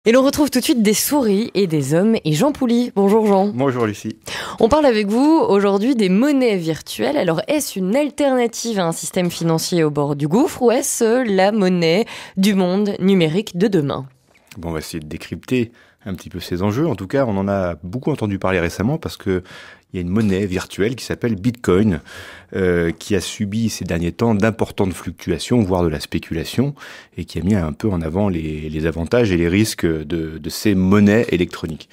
Et l'on retrouve tout de suite des souris et des hommes et Jean Pouly. Bonjour Jean. Bonjour Lucie. On parle avec vous aujourd'hui des monnaies virtuelles. Alors est-ce une alternative à un système financier au bord du gouffre ou est-ce la monnaie du monde numérique de demain ? Bon, on va essayer de décrypter un petit peu ces enjeux. En tout cas, on en a beaucoup entendu parler récemment parce que il y a une monnaie virtuelle qui s'appelle Bitcoin, qui a subi ces derniers temps d'importantes fluctuations, voire de la spéculation, et qui a mis un peu en avant les avantages et les risques de ces monnaies électroniques.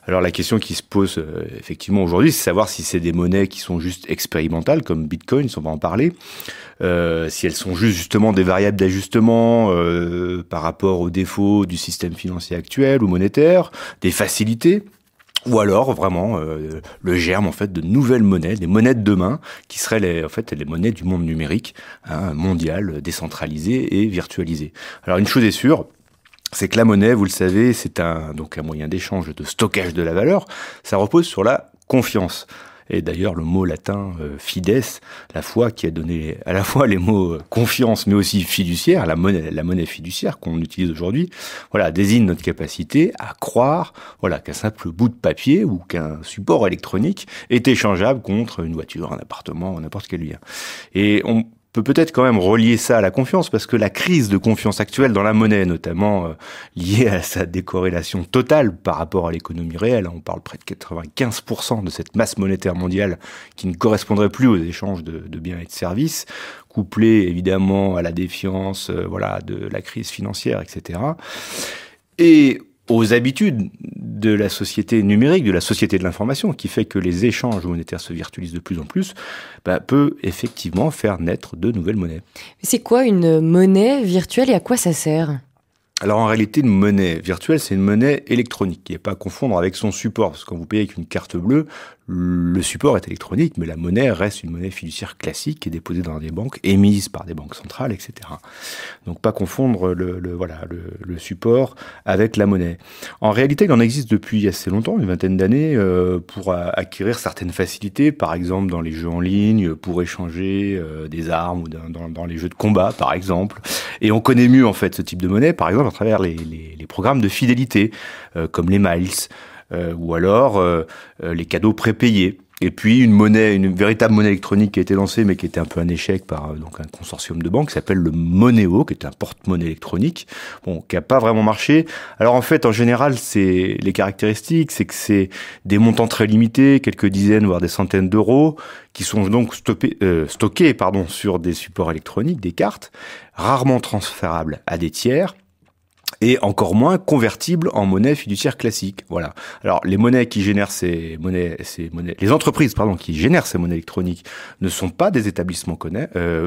Alors la question qui se pose effectivement aujourd'hui, c'est savoir si c'est des monnaies qui sont juste expérimentales, comme Bitcoin, on va en parler, si elles sont justement des variables d'ajustement par rapport aux défauts du système financier actuel ou monétaire, des facilités, ou alors vraiment le germe en fait de nouvelles monnaies, des monnaies de demain qui seraient les monnaies du monde numérique, mondial, décentralisé et virtualisé. Alors une chose est sûre, c'est que la monnaie, vous le savez, c'est un moyen d'échange, de stockage de la valeur. Ça repose sur la confiance. Et d'ailleurs, le mot latin fides, la foi, qui a donné à la fois les mots confiance, mais aussi fiduciaire, la monnaie fiduciaire qu'on utilise aujourd'hui, voilà, désigne notre capacité à croire, voilà, qu'un simple bout de papier ou qu'un support électronique est échangeable contre une voiture, un appartement, n'importe quel bien. Et on peut-être quand même relier ça à la confiance, parce que la crise de confiance actuelle dans la monnaie, notamment liée à sa décorrélation totale par rapport à l'économie réelle, on parle près de 95% de cette masse monétaire mondiale qui ne correspondrait plus aux échanges de biens et de services, couplée évidemment à la défiance de la crise financière, etc. Et aux habitudes de la société numérique, de la société de l'information, qui fait que les échanges monétaires se virtualisent de plus en plus, peut effectivement faire naître de nouvelles monnaies. C'est quoi une monnaie virtuelle et à quoi ça sert ? Alors en réalité, une monnaie virtuelle, c'est une monnaie électronique, qui n'est pas à confondre avec son support, parce que quand vous payez avec une carte bleue, le support est électronique, mais la monnaie reste une monnaie fiduciaire classique qui est déposée dans des banques, émise par des banques centrales, etc. Donc pas confondre le support avec la monnaie. En réalité, il en existe depuis assez longtemps, une vingtaine d'années, pour acquérir certaines facilités, par exemple dans les jeux en ligne, pour échanger des armes ou dans les jeux de combat, par exemple. Et on connaît mieux en fait ce type de monnaie, par exemple à travers les programmes de fidélité, comme les miles, ou alors les cadeaux prépayés. Et puis une véritable monnaie électronique qui a été lancée, mais qui était un peu un échec par un consortium de banques, qui s'appelle le Monero, qui est un porte-monnaie électronique, qui a pas vraiment marché. Alors en fait, en général, c'est les caractéristiques, c'est que c'est des montants très limités, quelques dizaines voire des centaines d'euros, qui sont donc stockés sur des supports électroniques, des cartes, rarement transférables à des tiers, et encore moins convertible en monnaie fiduciaire classique. Voilà. Alors, les monnaies qui génèrent les entreprises, qui génèrent ces monnaies électroniques ne sont pas des établissements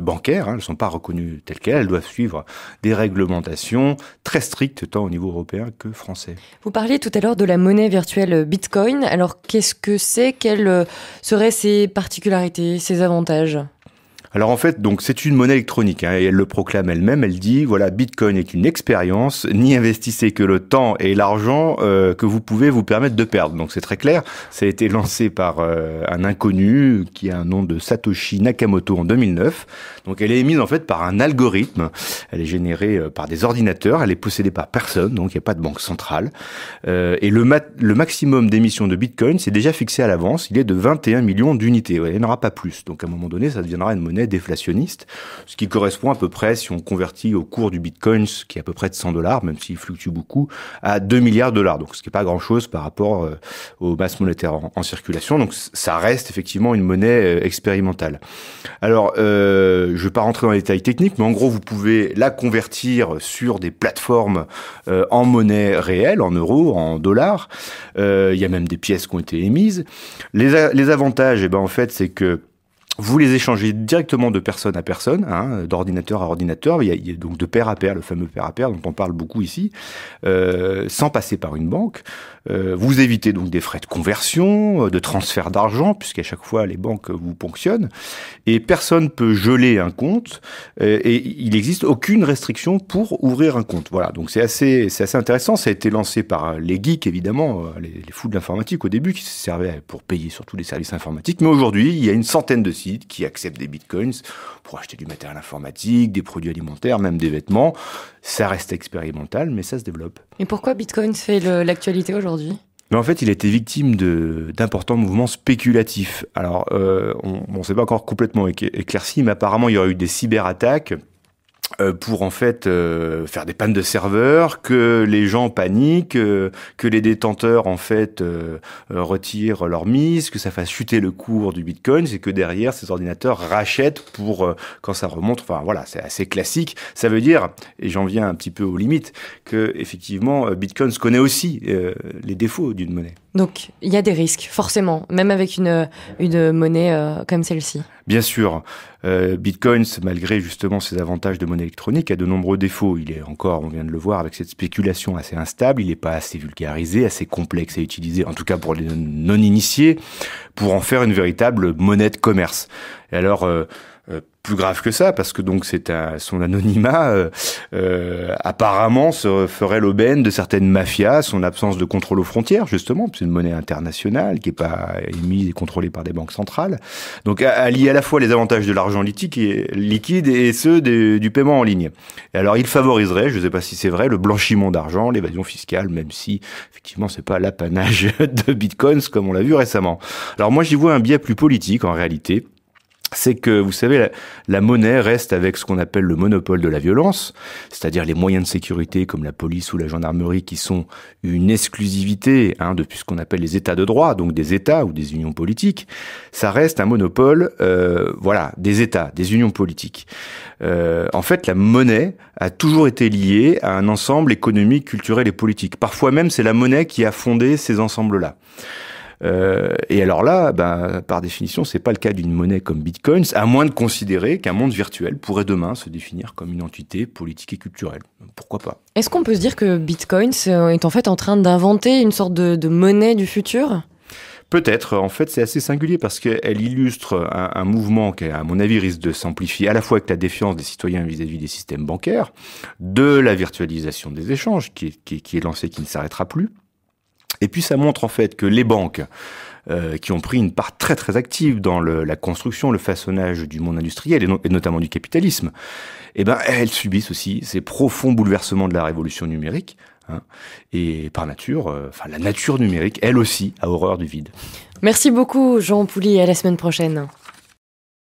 bancaires, elles ne sont pas reconnues telles quelles, elles doivent suivre des réglementations très strictes, tant au niveau européen que français. Vous parliez tout à l'heure de la monnaie virtuelle Bitcoin. Alors, qu'est-ce que c'est ? Quelles seraient ses particularités, ses avantages ? Alors en fait, donc c'est une monnaie électronique, et elle le proclame elle-même. Elle dit Bitcoin est une expérience. N'y investissez que le temps et l'argent que vous pouvez vous permettre de perdre. Donc c'est très clair. Ça a été lancé par un inconnu qui a un nom de Satoshi Nakamoto en 2009. Donc elle est émise en fait par un algorithme. Elle est générée par des ordinateurs. Elle est possédée par personne, donc il n'y a pas de banque centrale. Et le maximum d'émissions de Bitcoin, c'est déjà fixé à l'avance. Il est de 21 millions d'unités. Il n'y en aura pas plus. Donc à un moment donné, ça deviendra une monnaie déflationniste, ce qui correspond à peu près, si on convertit au cours du Bitcoin, ce qui est à peu près de $100, même s'il fluctue beaucoup, à 2 milliards $. Donc ce qui n'est pas grand-chose par rapport aux masses monétaires en circulation. Donc ça reste effectivement une monnaie expérimentale. Alors, je ne vais pas rentrer dans les détails techniques, mais en gros, vous pouvez la convertir sur des plateformes en monnaie réelle, en euros, en dollars. Il y a même des pièces qui ont été émises. Les avantages, en fait, c'est que vous les échangez directement de personne à personne, d'ordinateur à ordinateur. Il y a donc de pair à pair, le fameux pair à pair dont on parle beaucoup ici, sans passer par une banque. Vous évitez donc des frais de conversion, de transfert d'argent, puisqu'à chaque fois les banques vous ponctionnent. Et personne peut geler un compte, et il n'existe aucune restriction pour ouvrir un compte. Voilà, donc c'est assez intéressant. Ça a été lancé par les geeks, évidemment, les fous de l'informatique au début, qui se servaient pour payer surtout les services informatiques. Mais aujourd'hui, il y a une centaine de sites sites qui acceptent des bitcoins pour acheter du matériel informatique, des produits alimentaires, même des vêtements. Ça reste expérimental, mais ça se développe. Et pourquoi Bitcoin fait l'actualité aujourd'hui ? Mais en fait, il a été victime d'importants mouvements spéculatifs. Alors, on ne s'est pas encore complètement éclairci, mais apparemment, il y aurait eu des cyberattaques pour en fait faire des pannes de serveurs, que les gens paniquent, que les détenteurs en fait retirent leur mise, que ça fasse chuter le cours du Bitcoin, c'est que derrière ces ordinateurs rachètent pour quand ça remonte. Enfin voilà, c'est assez classique. Ça veut dire, et j'en viens un petit peu aux limites, que effectivement Bitcoin connaît aussi les défauts d'une monnaie. Donc il y a des risques, forcément, même avec une monnaie comme celle-ci. Bien sûr, Bitcoin, malgré justement ses avantages de monnaie électronique, a de nombreux défauts. Il est encore, on vient de le voir, avec cette spéculation assez instable, il n'est pas assez vulgarisé, assez complexe à utiliser, en tout cas pour les non-initiés, pour en faire une véritable monnaie de commerce. Et alors, plus grave que ça, parce que donc son anonymat apparemment se ferait l'aubaine de certaines mafias, son absence de contrôle aux frontières, justement, c'est une monnaie internationale qui est pas émise et contrôlée par des banques centrales. Donc allier à la fois les avantages de l'argent liquide et ceux du paiement en ligne. Et alors il favoriserait, je ne sais pas si c'est vrai, le blanchiment d'argent, l'évasion fiscale, même si effectivement c'est pas l'apanage de Bitcoins comme on l'a vu récemment. Alors moi j'y vois un biais plus politique en réalité. C'est que, vous savez, la monnaie reste avec ce qu'on appelle le monopole de la violence, c'est-à-dire les moyens de sécurité comme la police ou la gendarmerie qui sont une exclusivité depuis ce qu'on appelle les États de droit, donc des États ou des unions politiques. Ça reste un monopole, des États, des unions politiques. En fait, la monnaie a toujours été liée à un ensemble économique, culturel et politique. Parfois même, c'est la monnaie qui a fondé ces ensembles-là. Et alors là, par définition, c'est pas le cas d'une monnaie comme Bitcoin, à moins de considérer qu'un monde virtuel pourrait demain se définir comme une entité politique et culturelle. Pourquoi pas ? Est-ce qu'on peut se dire que Bitcoin est en fait en train d'inventer une sorte de monnaie du futur ? Peut-être. En fait, c'est assez singulier parce qu'elle illustre un mouvement qui, à mon avis, risque de s'amplifier à la fois avec la défiance des citoyens vis-à-vis des systèmes bancaires, de la virtualisation des échanges qui est lancée, qui ne s'arrêtera plus. Et puis ça montre en fait que les banques, qui ont pris une part très très active dans la construction, le façonnage du monde industriel et notamment du capitalisme, elles subissent aussi ces profonds bouleversements de la révolution numérique. Et par nature, la nature numérique, elle aussi, a horreur du vide. Merci beaucoup Jean Pouli, à la semaine prochaine.